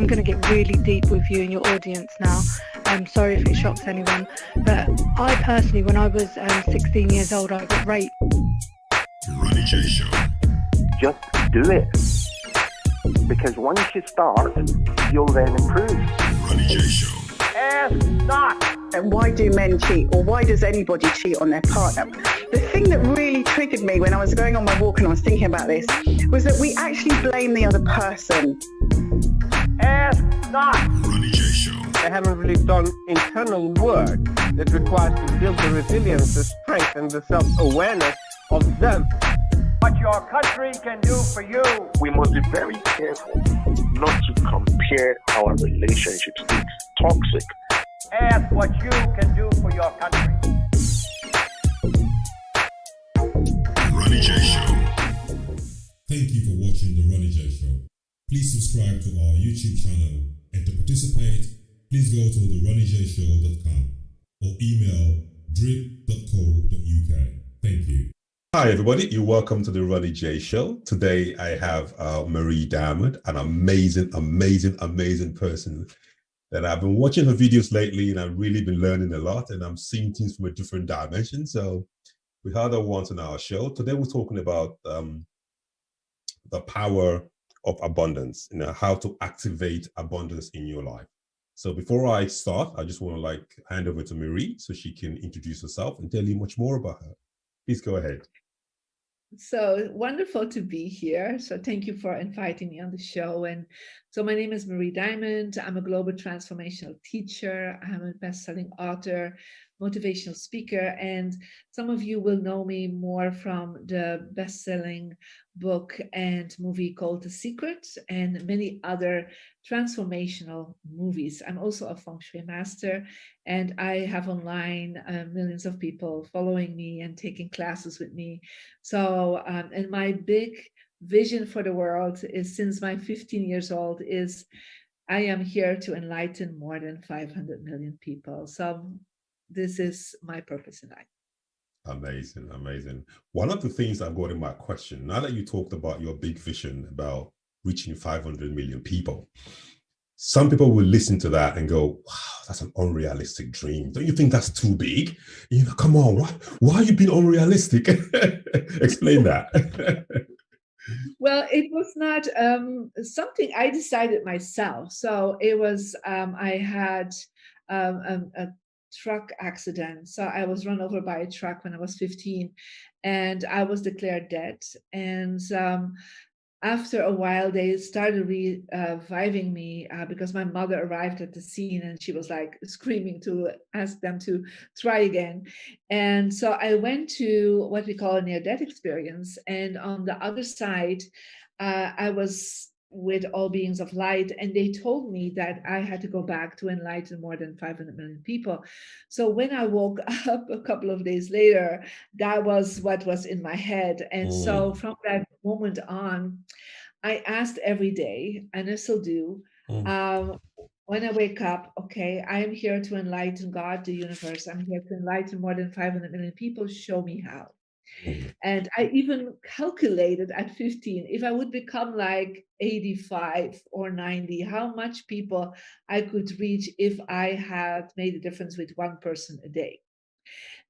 going to get really deep with you and your audience now. I'm sorry if it shocks anyone, but I personally, when I was 16 years old, I got raped. Ronnie J Show. Just do it. Because once you start, you'll then improve. Ronnie J Show. Ask not. And why do men cheat, or why does anybody cheat on their partner? The thing that really triggered me when I was going on my walk and I was thinking about this was that we actually blame the other person. Ask not. Ronnie J Show. They haven't really done internal work that requires to build the resilience, the strength, and the self-awareness of them. What your country can do for you. We must be very careful not to compare our relationships. It's toxic. Ask what you can do for your country. Ronnie J Show. Thank you for watching the Ronnie J Show. Please subscribe to our YouTube channel, and to participate, please go to theronniejshow.com or email drip.co.uk. Thank you. Hi everybody, you're welcome to the Ronnie J Show. Today I have Marie Diamond, an amazing person that I've been watching her videos lately, and I've really been learning a lot, and I'm seeing things from a different dimension. So we had her once on our show. Today we're talking about the power of abundance, how to activate abundance in your life. So before I start, I just want to hand over to Marie so she can introduce herself and tell you much more about her. Please go ahead. So wonderful to be here. So thank you for inviting me on the show. And so my name is Marie Diamond. I'm a global transformational teacher. I'm a best-selling author, motivational speaker, and some of you will know me more from the best-selling book and movie called The Secret and many other transformational movies. I'm also a feng shui master, and I have online millions of people following me and taking classes with me. So, and my big vision for the world is, since my 15 years old, is I am here to enlighten more than 500 million people. So this is my purpose in life. Amazing. One of the things I've got in my question, now that you talked about your big vision about reaching 500 million people, some people will listen to that and go, wow, that's an unrealistic dream. Don't you think that's too big? Come on, why are you being unrealistic? Explain that. Well, it was not something I decided myself. So it was, I had a truck accident. So I was run over by a truck when I was 15, and I was declared dead. And after a while, they started reviving me because my mother arrived at the scene, and she was screaming to ask them to try again. And so I went to what we call a near-death experience. And on the other side, I was with all beings of light, and they told me that I had to go back to enlighten more than 500 million people. So when I woke up a couple of days later, that was what was in my head. And so from that moment on, I asked every day, and I still do, when I wake up, okay, I am here to enlighten God, the universe. I'm here to enlighten more than 500 million people. Show me how. And I even calculated at 15, if I would become 85 or 90, how much people I could reach if I had made a difference with one person a day.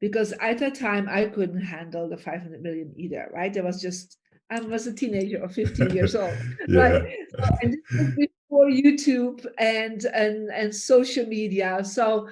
Because at that time, I couldn't handle the 500 million either, right? I was a teenager of 15 years old, right? So, and this was before YouTube and social media. So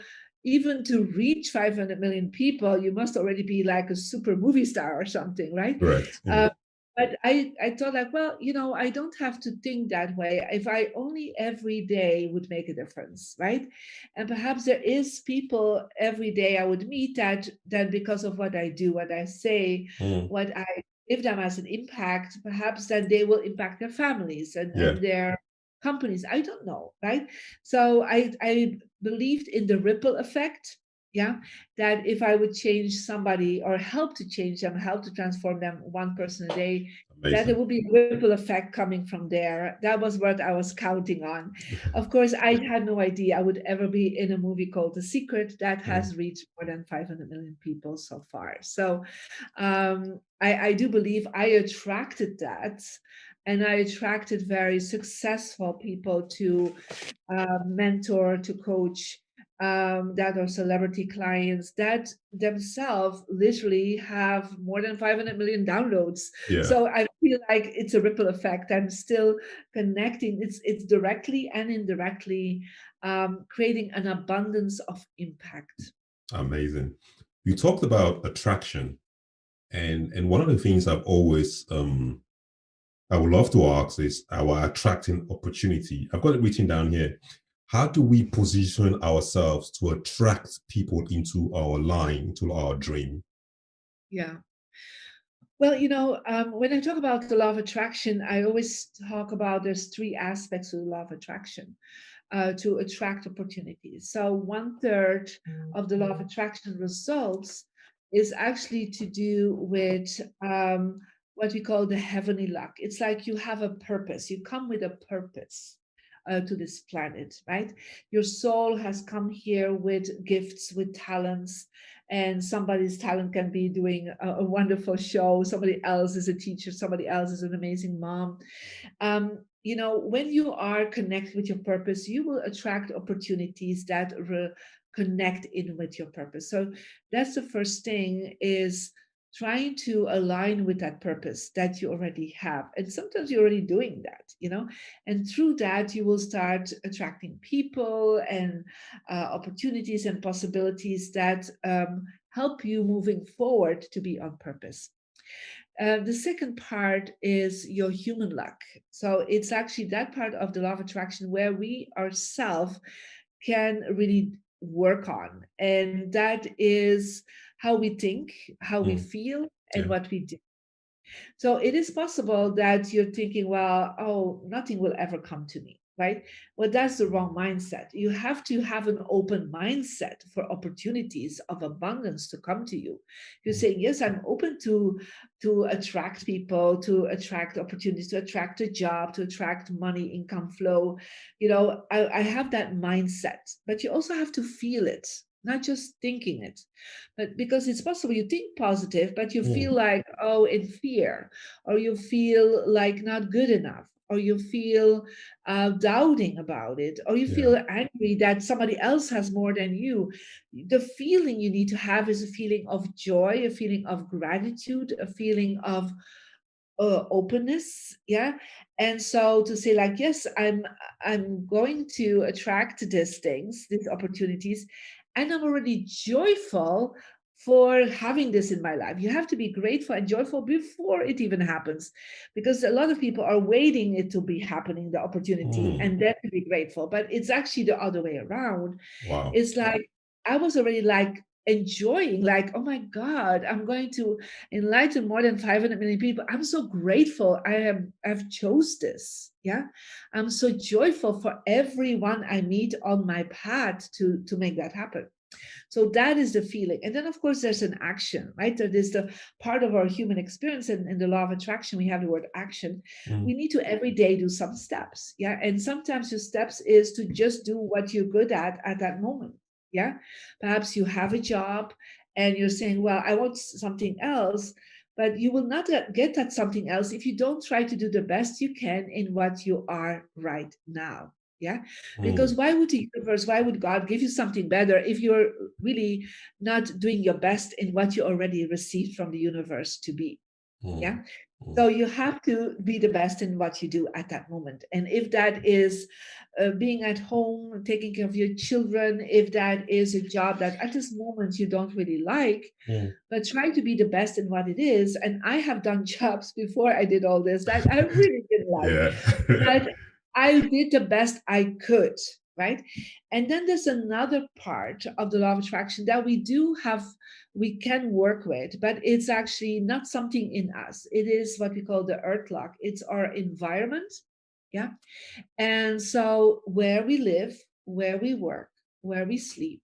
even to reach 500 million people, you must already be like a super movie star or something, right? Correct. But I thought I don't have to think that way. If I only every day would make a difference, right? And perhaps there is people every day I would meet that because of what I do, what I say, what I give them as an impact, perhaps that they will impact their families and their companies. I don't know, right? So I believed in the ripple effect. Yeah, that if I would change somebody or help to change them, help to transform them, one person a day, that there would be a ripple effect coming from there. That was what I was counting on. Of course, I had no idea I would ever be in a movie called The Secret that has reached more than 500 million people so far. So I do believe I attracted that. and I attracted very successful people to mentor, to coach, that are celebrity clients that themselves literally have more than 500 million downloads. Yeah. So I feel like it's a ripple effect. I'm still connecting. It's directly and indirectly creating an abundance of impact. Amazing. You talked about attraction, and one of the things I've always I would love to ask is our attracting opportunity. I've got it written down here. How do we position ourselves to attract people into our line, into our dream? Yeah. Well, when I talk about the law of attraction, I always talk about there's three aspects to the law of attraction to attract opportunities. So 1/3 of the law of attraction results is actually to do with what we call the heavenly luck. It's like you have a purpose. You come with a purpose to this planet, right? Your soul has come here with gifts, with talents, and somebody's talent can be doing a wonderful show. Somebody else is a teacher. Somebody else is an amazing mom. When you are connected with your purpose, you will attract opportunities that connect in with your purpose. So that's the first thing, is trying to align with that purpose that you already have. And sometimes you're already doing that, and through that, you will start attracting people and opportunities and possibilities that help you moving forward to be on purpose. The second part is your human luck. So it's actually that part of the law of attraction where we ourselves can really work on. And that is how we think, how we feel, and Yeah. what we do. So it is possible that you're thinking, well, oh, nothing will ever come to me, right? Well, that's the wrong mindset. You have to have an open mindset for opportunities of abundance to come to you. You're saying, yes, I'm open to attract people, to attract opportunities, to attract a job, to attract money, income flow. I have that mindset, but you also have to feel it, not just thinking it. But because it's possible you think positive, but you feel like, oh, in fear, or you feel like not good enough, or you feel doubting about it, or you feel angry that somebody else has more than you. The feeling you need to have is a feeling of joy, a feeling of gratitude, a feeling of openness. Yeah. And so to say, like, yes, I'm going to attract these things, these opportunities, and I'm already joyful for having this in my life. You have to be grateful and joyful before it even happens, because a lot of people are waiting it to be happening, the opportunity, and then to be grateful. But it's actually the other way around. Wow. It's like I was already like enjoying, like, oh my God, I'm going to enlighten more than 500 million people. I'm so grateful I've chose this. Yeah. I'm so joyful for everyone I meet on my path to make that happen. So that is the feeling. And then, of course, there's an action, right? That is the part of our human experience. And in the law of attraction, we have the word action. We need to every day do some steps. Yeah. And sometimes your steps is to just do what you're good at that moment. Yeah. Perhaps you have a job and you're saying, well, I want something else. But you will not get that something else if you don't try to do the best you can in what you are right now. Yeah. Because why would the universe, why would God give you something better if you're really not doing your best in what you already received from the universe to be? Yeah. So you have to be the best in what you do at that moment. And if that is being at home, taking care of your children, if that is a job that at this moment you don't really like, but try to be the best in what it is. And I have done jobs before I did all this that I really didn't like. But I did the best I could, right? And then there's another part of the law of attraction that we can work with, but it's actually not something in us. It is what we call the earth lock. It's our environment. Yeah. And so where we live, where we work, where we sleep,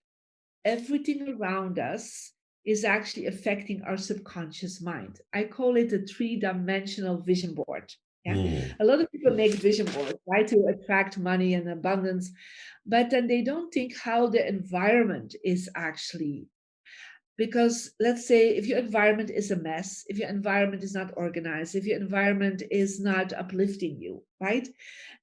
everything around us is actually affecting our subconscious mind. I call it a 3-dimensional vision board. Yeah. A lot of people make vision boards, right, to attract money and abundance, but then they don't think how the environment is actually Because let's say if your environment is a mess, if your environment is not organized, if your environment is not uplifting you, right?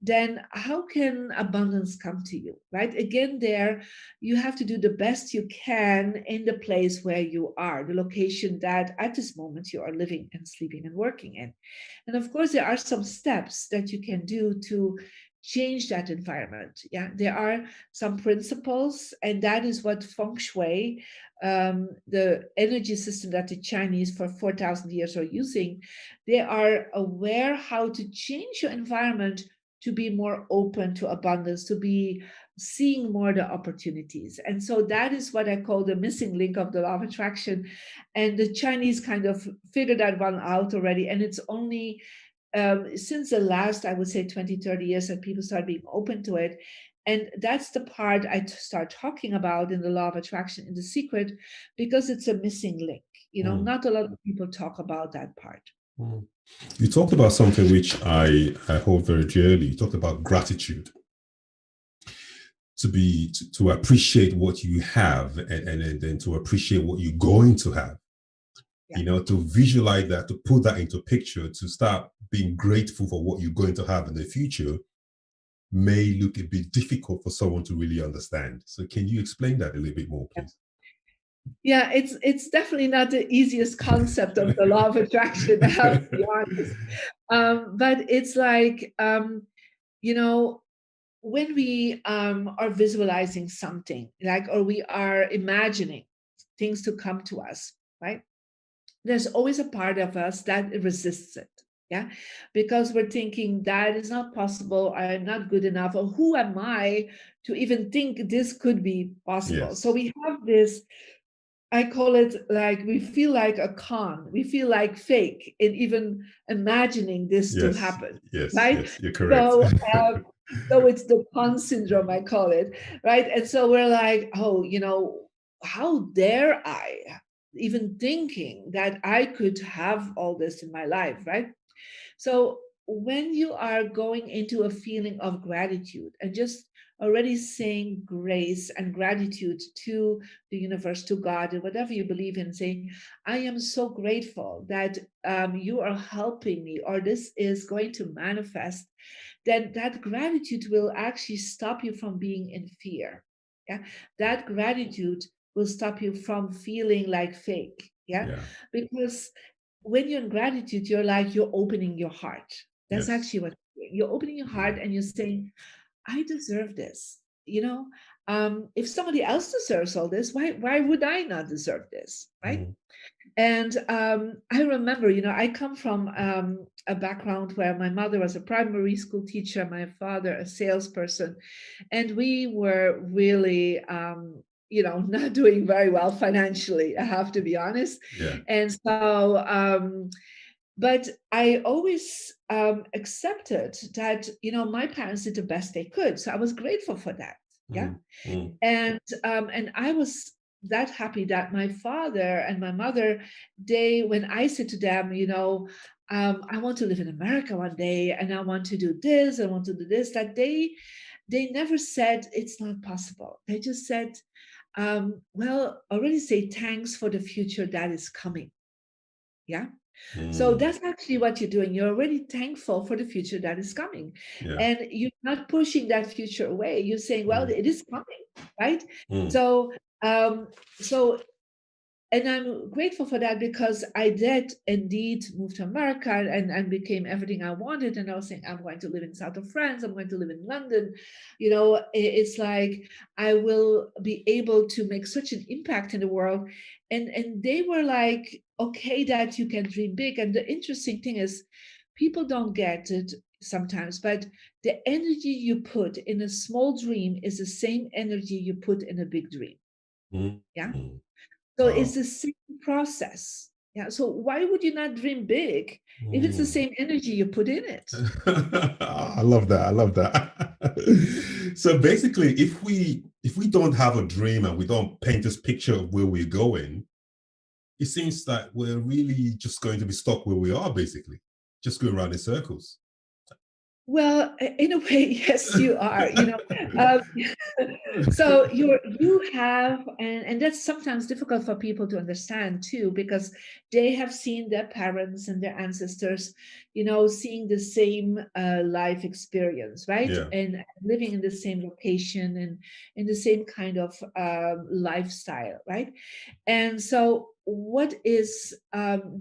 Then how can abundance come to you, right? Again, there you have to do the best you can in the place where you are, the location that at this moment you are living and sleeping and working in. And of course, there are some steps that you can do to change that environment. Yeah, there are some principles, and that is what feng shui, the energy system that the Chinese for 4,000 years are using. They are aware how to change your environment to be more open to abundance, to be seeing more the opportunities. And so that is what I call the missing link of the law of attraction. And the Chinese kind of figured that one out already. And it's only since the last, I would say 20, 30 years that people start being open to it. And that's the part I start talking about in the law of attraction, in The Secret, because it's a missing link. You know, not a lot of people talk about that part. You talked about something which I hold very dearly. You talked about gratitude. To appreciate what you have and then to appreciate what you're going to have. Yeah. You know, to visualize that, to put that into picture, to start being grateful for what you're going to have in the future may look a bit difficult for someone to really understand. So can you explain that a little bit more, please? Yeah, it's definitely not the easiest concept of the law of attraction, I have to be honest. But it's like, you know, when we are visualizing something, like, or we are imagining things to come to us, right? There's always a part of us that resists it. Yeah, because we're thinking that is not possible, I'm not good enough, or who am I to even think this could be possible? Yes. So we have this, I call it, like, we feel like a con, we feel like fake in even imagining this to happen. Yes, right? Yes, you're correct. So it's the con syndrome, I call it, right? And so we're like, oh, you know, how dare I even thinking that I could have all this in my life, right? So when you are going into a feeling of gratitude and just already saying grace and gratitude to the universe, to God, and whatever you believe in, saying, I am so grateful that you are helping me, or this is going to manifest, then that gratitude will actually stop you from being in fear. Yeah, that gratitude will stop you from feeling like fake. Yeah. Because when you're in gratitude, you're opening your heart. That's actually what you're opening your heart, and you're saying, I deserve this. You know, if somebody else deserves all this, why would I not deserve this, right? And I remember, you know, I come from a background where my mother was a primary school teacher, my father a salesperson, and we were really you know, not doing very well financially, I have to be honest. And so but I always accepted that, you know, my parents did the best they could, so I was grateful for that. And I was that happy that my father and my mother, when I said to them, you know, I want to live in America one day, and I want to do this, I want to do this, that they never said it's not possible. They just said, well, already say thanks for the future that is coming. Yeah. So that's actually what you're doing. You're already thankful for the future that is coming. And you're not pushing that future away. You're saying, well, it is coming, right? So, and I'm grateful for that, because I did indeed move to America and became everything I wanted. And I was saying, I'm going to live in south of France. I'm going to live in London. You know, it's like I will be able to make such an impact in the world. And they were like, okay, that you can dream big. And the interesting thing is, people don't get it sometimes, but the energy you put in a small dream is the same energy you put in a big dream. Yeah. So it's the same process. Yeah. So why would you not dream big if it's the same energy you put in it? I love that. I love that. So basically, if we don't have a dream and we don't paint this picture of where we're going, it seems that we're really just going to be stuck where we are, basically, just going around in circles. Well, in a way, yes, you are. Um, so you have, and that's sometimes difficult for people to understand too, because they have seen their parents and their ancestors, seeing the same life experience, right? Yeah. And living in the same location and in the same kind of lifestyle, right? And so, what is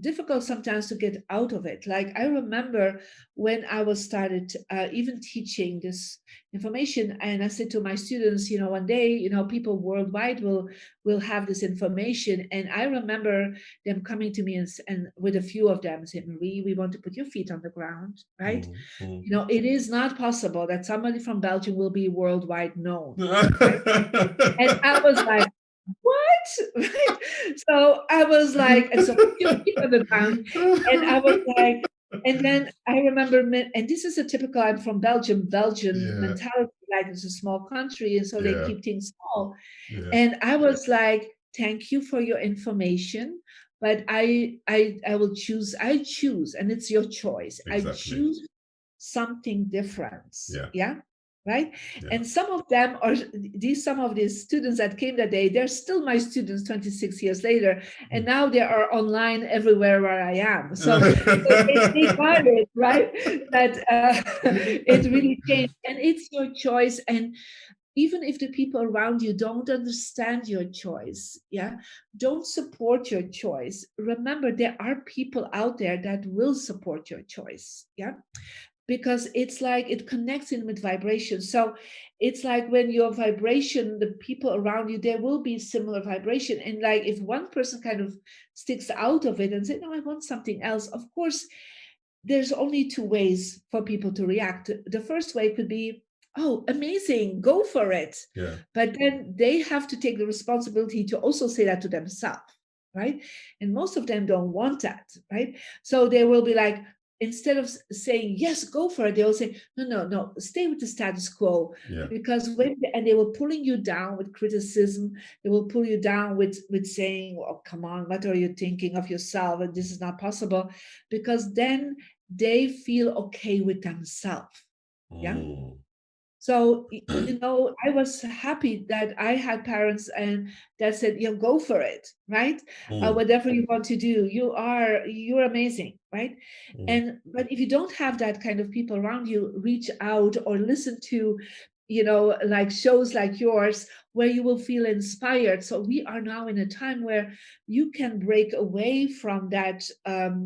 difficult sometimes to get out of it? Like I remember when I was started even teaching this information, and I said to my students, one day, people worldwide will have this information, and I remember them coming to me and with a few of them said, Marie, we want to put your feet on the ground, right? It is not possible that somebody from Belgium will be worldwide known. Right? And I was like, what? Right? So I was like, and so you on the ground, and I was like, and then I remember, and this is a typical, I'm from Belgian Yeah. mentality, like it's a small country, and so they Yeah. keep things small. Yeah. And I was like, thank you for your information, but I will choose, and it's your choice. I Exactly. choose something different. Yeah. Right. Yeah. And some of them are some of these students that came that day, they're still my students 26 years later, and now they are online everywhere where I am. So they got it, right? That it really changed, and it's your choice. And even if the people around you don't understand your choice, don't support your choice, remember there are people out there that will support your choice, because it's like it connects in with vibration. So it's like when your vibration, the people around you, there will be similar vibration. And like if one person kind of sticks out of it and say, no, I want something else, of course, there's only two ways for people to react. The first way could be, oh, amazing, go for it. Yeah. But then they have to take the responsibility to also say that to themselves, right? And most of them don't want that, right? So they will be like, instead of saying, yes, go for it, they'll say, no, stay with the status quo. Yeah. Because and they will pulling you down with criticism. They will pull you down with saying, well, come on, what are you thinking of yourself? And this is not possible. Because then they feel okay with themselves. Yeah. So, I was happy that I had parents and that said, go for it, right? Whatever you want to do, you're amazing, right? But if you don't have that kind of people around you, reach out or listen to, like shows like yours where you will feel inspired. So we are now in a time where you can break away from that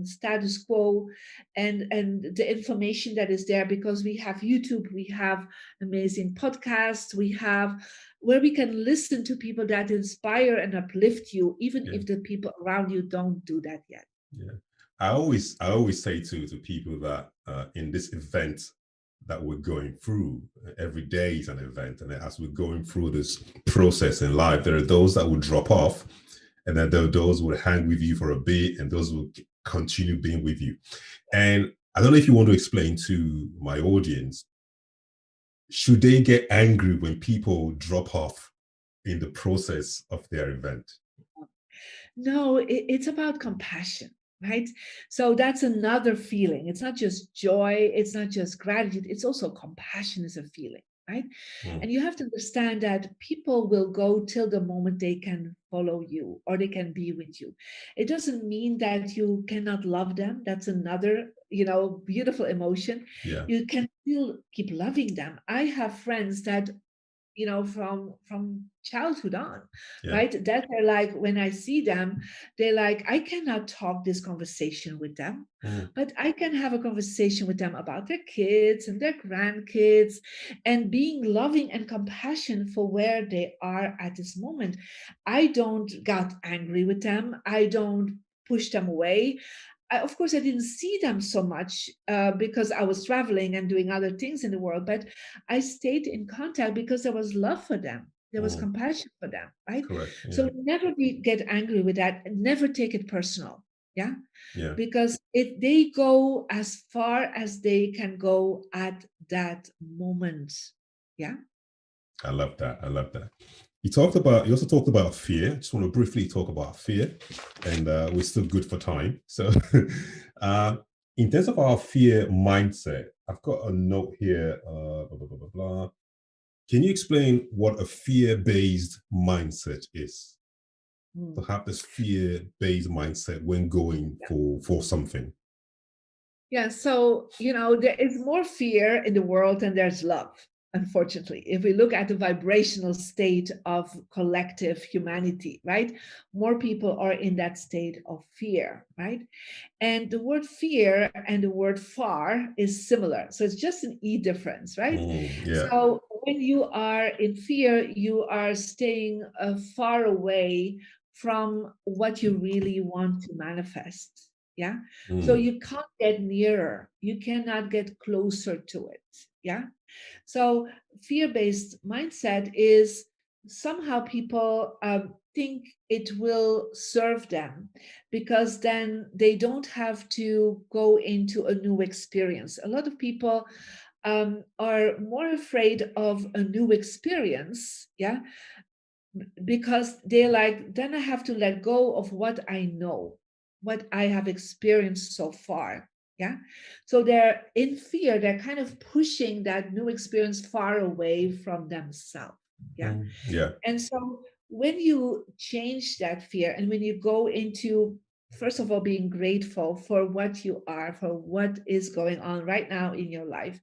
status quo and the information that is there, because we have YouTube, we have amazing podcasts, we have where we can listen to people that inspire and uplift you, even if the people around you don't do that yet. Yeah. I always say to people that in this event that we're going through, every day is an event, and as we're going through this process in life, there are those that will drop off, and then there are those who will hang with you for a bit, and those will continue being with you. And I don't know if you want to explain to my audience, should they get angry when people drop off in the process of their event? No, it's about compassion, right? So that's another feeling. It's not just joy, it's not just gratitude, it's also compassion is a feeling, right? And you have to understand that people will go till the moment they can follow you or they can be with you. It doesn't mean that you cannot love them. That's another, beautiful emotion. Yeah. You can still keep loving them. I have friends that from childhood on, right? That they're like, when I see them, they're like, I cannot talk this conversation with them, but I can have a conversation with them about their kids and their grandkids and being loving and compassionate for where they are at this moment. I don't get angry with them. I don't push them away. Of course, I didn't see them so much because I was traveling and doing other things in the world, but I stayed in contact because there was love for them. There was compassion for them, right? Correct. Yeah. So never get angry with that and never take it personal. Yeah. Because they go as far as they can go at that moment. Yeah. I love that. You also talked about fear. I just want to briefly talk about fear, and we're still good for time. So in terms of our fear mindset, I've got a note here. Blah, blah, blah, blah, blah. Can you explain what a fear-based mindset is? Mm. To have this fear-based mindset when going for something. Yeah, so, there is more fear in the world than there's love, unfortunately. If we look at the vibrational state of collective humanity, right? More people are in that state of fear, right? And the word fear and the word far is similar. So it's just an E difference, right? Yeah. So when you are in fear, you are staying far away from what you really want to manifest. Yeah. So you can't get nearer. You cannot get closer to it. Yeah. So fear-based mindset is somehow people think it will serve them because then they don't have to go into a new experience. A lot of people are more afraid of a new experience, yeah, because they're like, then I have to let go of what I know, what I have experienced so far. Yeah. So they're in fear, they're kind of pushing that new experience far away from themselves. Yeah. Yeah. And so when you change that fear and when you go into, first of all, being grateful for what you are, for what is going on right now in your life,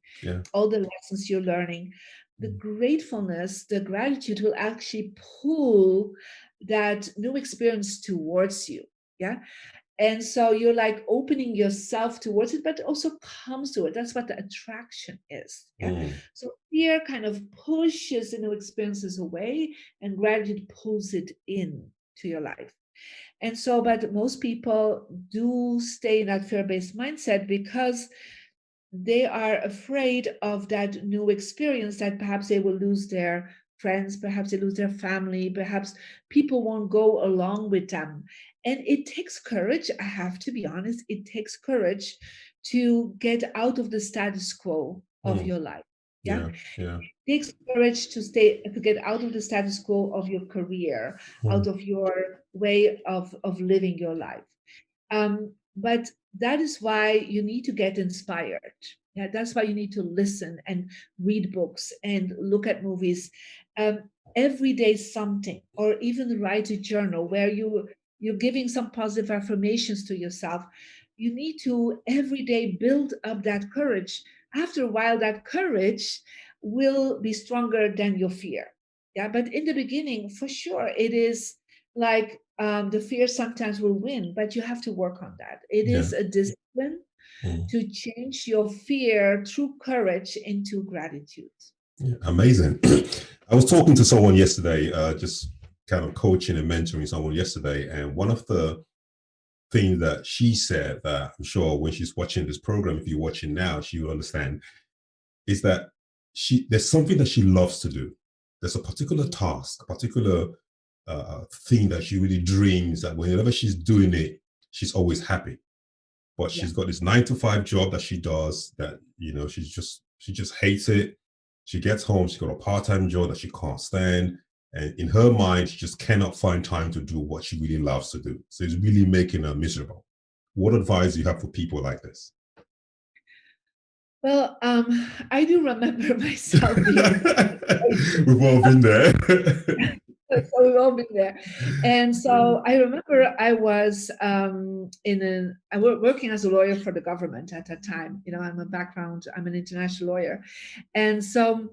all the lessons you're learning, the gratefulness, the gratitude will actually pull that new experience towards you. Yeah. And so you're like opening yourself towards it, but it also comes to it. That's what the attraction is. Yeah. So fear kind of pushes the new experiences away, and gratitude pulls it in to your life. And so, but most people do stay in that fear-based mindset because they are afraid of that new experience, that perhaps they will lose their friends, perhaps they lose their family, perhaps people won't go along with them. And it takes courage, I have to be honest, it takes courage to get out of the status quo of your life. Yeah. It takes courage to get out of the status quo of your career, out of your way of living your life. But that is why you need to get inspired. Yeah, that's why you need to listen and read books and look at movies. Every day something, or even write a journal where you're giving some positive affirmations to yourself. You need to every day build up that courage. After a while, that courage will be stronger than your fear. Yeah, but in the beginning, for sure, it is like the fear sometimes will win, but you have to work on that. It is a discipline to change your fear through courage into gratitude. Yeah, amazing. I was talking to someone yesterday, just kind of coaching and mentoring someone yesterday, and one of the things that she said that I'm sure when she's watching this program, if you're watching now, she will understand, is that there's something that she loves to do. There's a particular task, a particular thing that she really dreams that whenever she's doing it, she's always happy. But she's got this 9-to-5 job that she does that, she just hates it. She gets home, she's got a part-time job that she can't stand. And in her mind, she just cannot find time to do what she really loves to do. So it's really making her miserable. What advice do you have for people like this? Well, I do remember myself being We've all been there. so we've all been there. And so I remember I was working as a lawyer for the government at that time. I'm an international lawyer. And so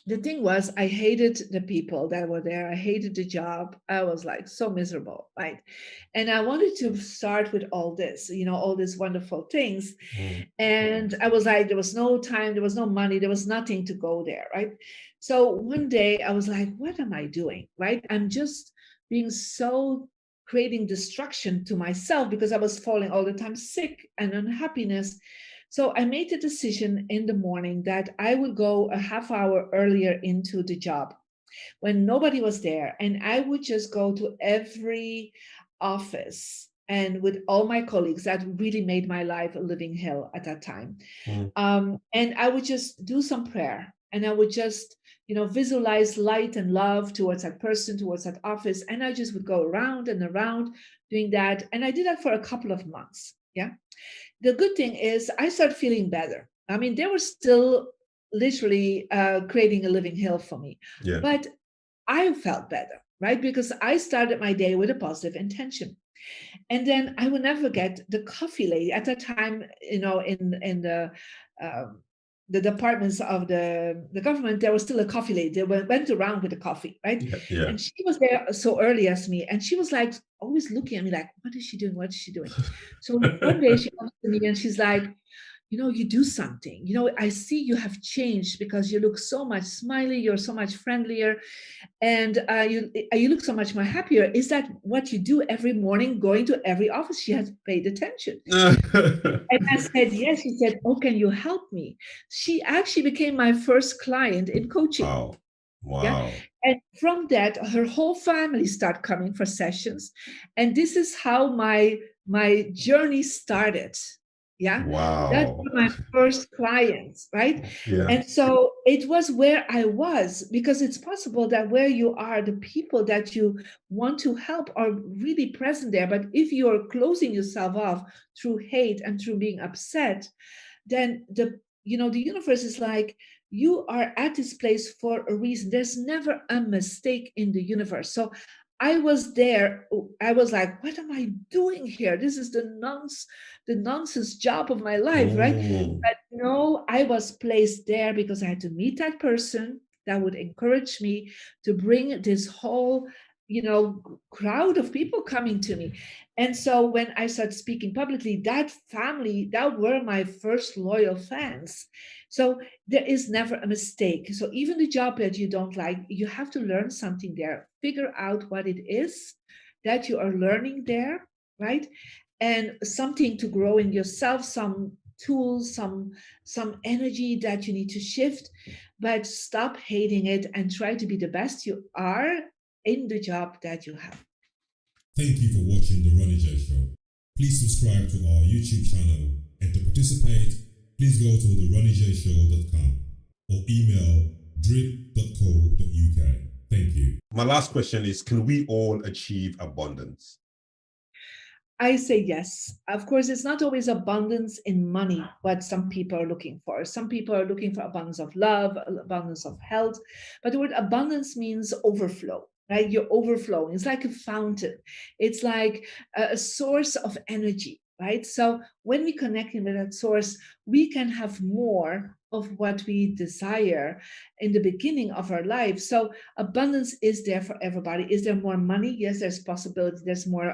the thing was, I hated the people that were there. I hated the job. I was like so miserable, right? And I wanted to start with all this, all these wonderful things. And I was like, there was no time, there was no money, there was nothing to go there, right? So one day I was like, what am I doing, right? I'm just being so creating destruction to myself because I was falling all the time sick and unhappiness. So I made the decision in the morning that I would go a half hour earlier into the job when nobody was there. And I would just go to every office and with all my colleagues. That really made my life a living hell at that time. And I would just do some prayer, and I would just, visualize light and love towards that person, towards that office. And I just would go around and around doing that. And I did that for a couple of months. Yeah. The good thing is I started feeling better. I mean, they were still literally creating a living hell for me, Yeah. but I felt better, right? Because I started my day with a positive intention. And then I will never forget the coffee lady at that time, in um, the departments of the government, there was still a coffee lady. They went around with the coffee, right? Yeah. Yeah. And she was there so early as me, and she was like always looking at me like, what is she doing? What is she doing? So one day she comes to me and she's like, you do something. I see you have changed because you look so much smiley. You're so much friendlier, and you look so much more happier. Is that what you do every morning, going to every office? She has paid attention. And I said, yes. She said, oh, can you help me? She actually became my first client in coaching. Wow. Yeah. Wow. And from that, her whole family started coming for sessions. And this is how my journey started. Yeah. That's Wow. my first clients, right? Yeah. And so it was where I was, because it's possible that where you are, the people that you want to help are really present there. But if you're closing yourself off through hate and through being upset, then the universe is like, you are at this place for a reason. There's never a mistake in the universe. So I was there. I was like, what am I doing here? This is the nonsense job of my life, right? Mm. But no, I was placed there because I had to meet that person that would encourage me to bring this whole crowd of people coming to me. And so when I started speaking publicly, that family, that were my first loyal fans. So there is never a mistake. So even the job that you don't like, you have to learn something there, figure out what it is that you are learning there, right? And something to grow in yourself, some tools, some energy that you need to shift, but stop hating it and try to be the best you are in the job that you have. Thank you for watching the Ronnie J Show. Please subscribe to our YouTube channel, and to participate, please go to theronniejshow.com or email drip.co.uk. Thank you. My last question is, can we all achieve abundance? I say yes. Of course, it's not always abundance in money, what some people are looking for. Some people are looking for abundance of love, abundance of health. But the word abundance means overflow, right? You're overflowing. It's like a fountain. It's like a source of energy, right? So when we connect with that source, we can have more of what we desire in the beginning of our life. So abundance is there for everybody. Is there more money? Yes, there's possibility. There's more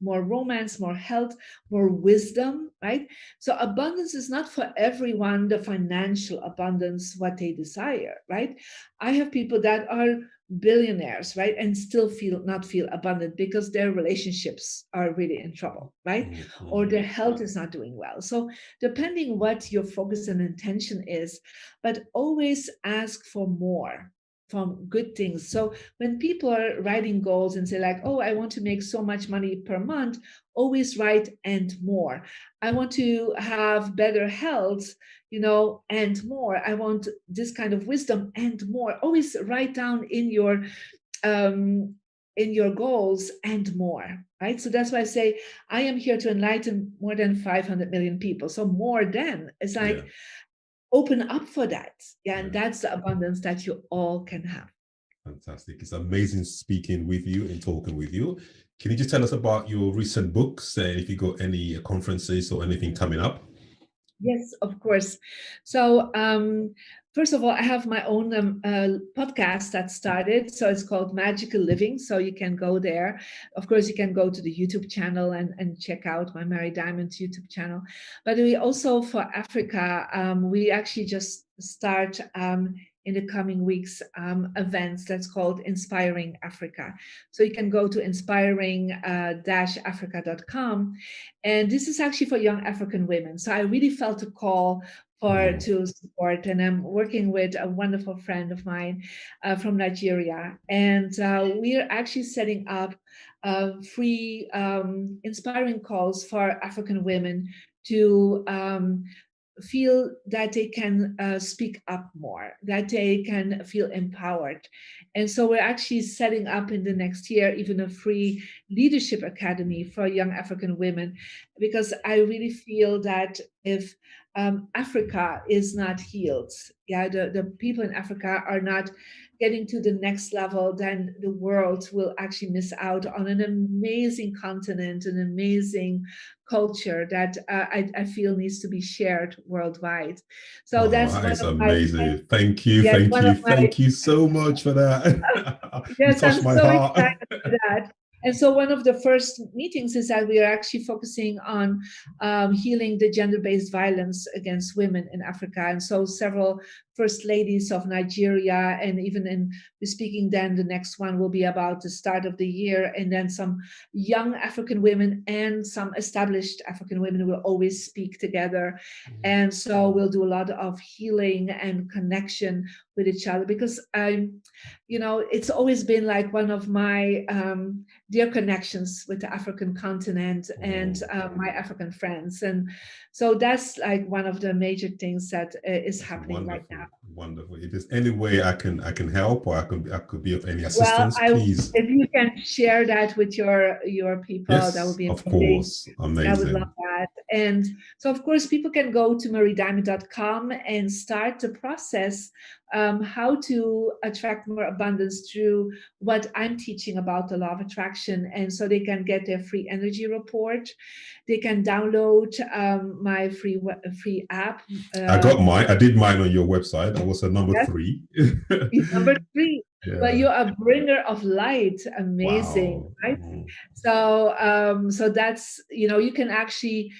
romance, more health, more wisdom, right? So abundance is not for everyone, the financial abundance, what they desire, right? I have people that are billionaires, right, and still not feel abundant because their relationships are really in trouble, right? Mm-hmm. Or their health is not doing well. So depending what your focus and intention is, but always ask for more from good things. So when people are writing goals and say like, oh, I want to make so much money per month, always write and more. I want to have better health, and more. I want this kind of wisdom and more. Always write down in your goals and more, right? So that's why I say I am here to enlighten more than 500 million people. So more than, it's like, open up for that. Yeah, and that's the abundance that you all can have. Fantastic. It's amazing speaking with you and talking with you. Can you just tell us about your recent books, if you got any conferences or anything coming up? Yes, of course. So first of all, I have my own podcast that started. So it's called Magical Living. So you can go there. Of course, you can go to the YouTube channel and check out my Mary Diamond's YouTube channel. But we also, for Africa, we actually just start in the coming weeks events that's called Inspiring Africa. So you can go to inspiring-africa.com. And this is actually for young African women. So I really felt a call to support. And I'm working with a wonderful friend of mine from Nigeria. And we are actually setting up free inspiring calls for African women to feel that they can speak up more, that they can feel empowered. And so we're actually setting up in the next year even a free leadership academy for young African women, because I really feel that if Africa is not healed, the people in Africa are not getting to the next level, then the world will actually miss out on an amazing continent, an amazing culture that I feel needs to be shared worldwide. So Oh, that's that one is of my, amazing. Thank you, yes, thank one you, of my, thank you so much for that. You yes, I'm touched my so heart. excited for that. And so one of the first meetings is that we are actually focusing on healing the gender-based violence against women in Africa. And so several first ladies of Nigeria, and even in the speaking, then the next one will be about the start of the year, and then some young African women and some established African women will always speak together. And so we'll do a lot of healing and connection with each other, because it's always been like one of my dear connections with the African continent and my African friends. And so that's like one of the major things that is happening right now. Wonderful. If there's any way I can help, or I could be of any Well, assistance, please. if you can share that with your people, Yes, that would be of amazing. course. Amazing. I would love that. And so, of course, people can go to mariediamond.com and start the process how to attract more abundance through what I'm teaching about the law of attraction. And so they can get their free energy report. They can download my free app. I got mine. I did mine on your website. I was at number 3. Number 3. Yeah. But you're a bringer of light. Amazing, wow. right? So that's, you can actually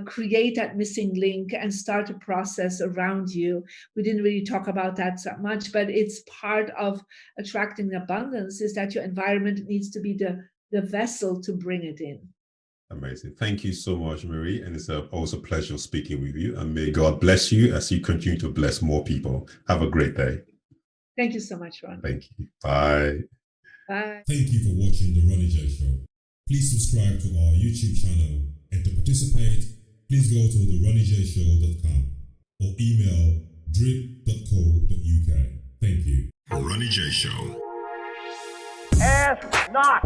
create that missing link and start a process around you. We didn't really talk about that so much, but it's part of attracting abundance, is that your environment needs to be the vessel to bring it in. Amazing. Thank you so much, Marie. And it's also a pleasure speaking with you. And may God bless you as you continue to bless more people. Have a great day. Thank you so much, Ron. Thank you. Bye. Bye. Thank you for watching the Ronnie J Show. Please subscribe to our YouTube channel. And to participate, please go to theronniejshow.com or email drip.co.uk. Thank you. The Ronnie J Show. Ask not.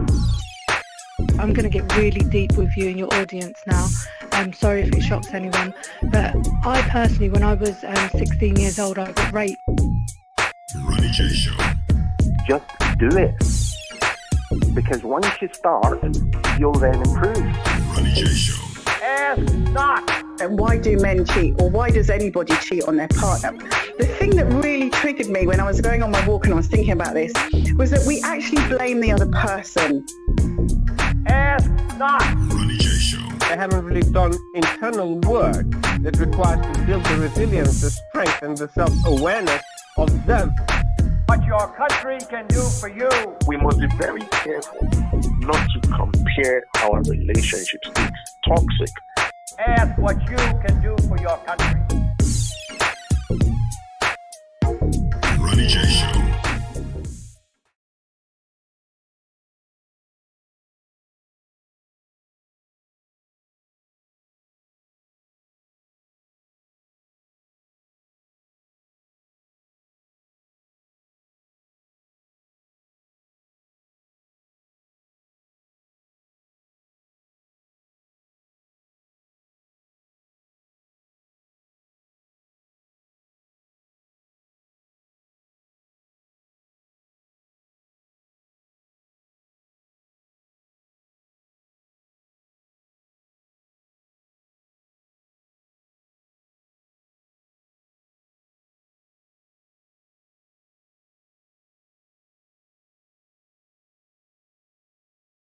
I'm going to get really deep with you and your audience now. I'm sorry if it shocks anyone, but I personally, when I was 16 years old, I got raped. The Ronnie J Show. Just do it. Because once you start, you'll then improve. The Ronnie J Show. Ask not. And why do men cheat, or why does anybody cheat on their partner? The thing that really triggered me when I was going on my walk and I was thinking about this was that we actually blame the other person. Ask not. The Ronnie J Show. They haven't really done internal work that requires to build the resilience, the strength, and the self-awareness of them. What your country can do for you. We must be very careful not to compare our relationships. It's toxic. Ask what you can do for your country. The Ronnie J Show.